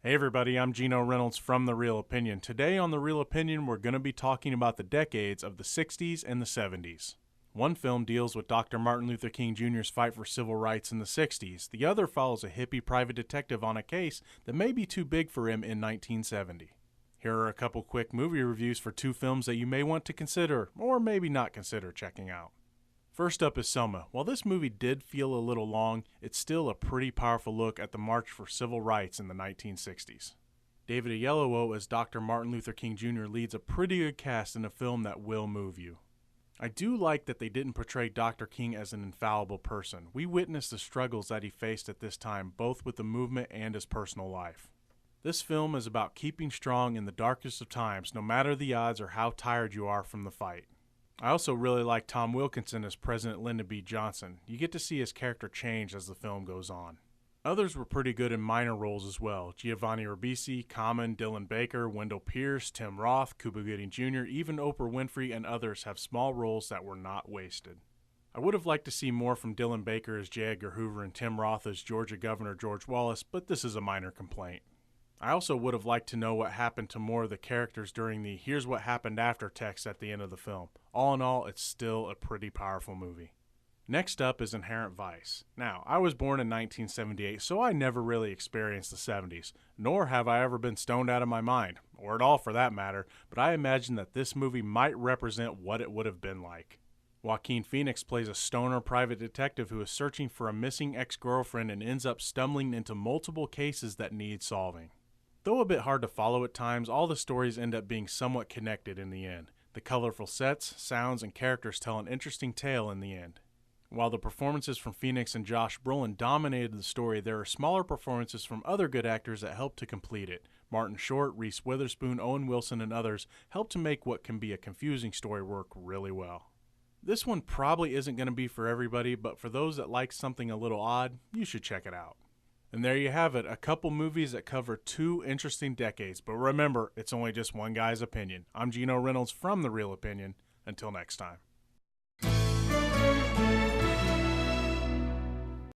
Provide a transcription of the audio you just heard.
Hey everybody, I'm Geno Reynolds from The Real Opinion. Today on The Real Opinion, we're going to be talking about the decades of the 60s and the 70s. One film deals with Dr. Martin Luther King Jr.'s fight for civil rights in the 60s. The other follows a hippie private detective on a case that may be too big for him in 1970. Here are a couple quick movie reviews for two films that you may want to consider, or maybe not consider checking out. First up is Selma. While this movie did feel a little long, it's still a pretty powerful look at the march for civil rights in the 1960s. David Oyelowo as Dr. Martin Luther King Jr. leads a pretty good cast in a film that will move you. I do like that they didn't portray Dr. King as an infallible person. We witnessed the struggles that he faced at this time, both with the movement and his personal life. This film is about keeping strong in the darkest of times, no matter the odds or how tired you are from the fight. I also really like Tom Wilkinson as President Lyndon B. Johnson. You get to see his character change as the film goes on. Others were pretty good in minor roles as well. Giovanni Ribisi, Common, Dylan Baker, Wendell Pierce, Tim Roth, Cuba Gooding Jr., even Oprah Winfrey and others have small roles that were not wasted. I would have liked to see more from Dylan Baker as J. Edgar Hoover and Tim Roth as Georgia Governor George Wallace, but this is a minor complaint. I also would have liked to know what happened to more of the characters during the "here's what happened after" text at the end of the film. All in all, it's still a pretty powerful movie. Next up is Inherent Vice. Now, I was born in 1978, so I never really experienced the 70s, nor have I ever been stoned out of my mind, or at all for that matter, but I imagine that this movie might represent what it would have been like. Joaquin Phoenix plays a stoner private detective who is searching for a missing ex-girlfriend and ends up stumbling into multiple cases that need solving. Though a bit hard to follow at times, all the stories end up being somewhat connected in the end. The colorful sets, sounds, and characters tell an interesting tale in the end. While the performances from Phoenix and Josh Brolin dominated the story, there are smaller performances from other good actors that help to complete it. Martin Short, Reese Witherspoon, Owen Wilson, and others help to make what can be a confusing story work really well. This one probably isn't going to be for everybody, but for those that like something a little odd, you should check it out. And there you have it, a couple movies that cover two interesting decades. But remember, it's only just one guy's opinion. I'm Geno Reynolds from The Real Opinion. Until next time.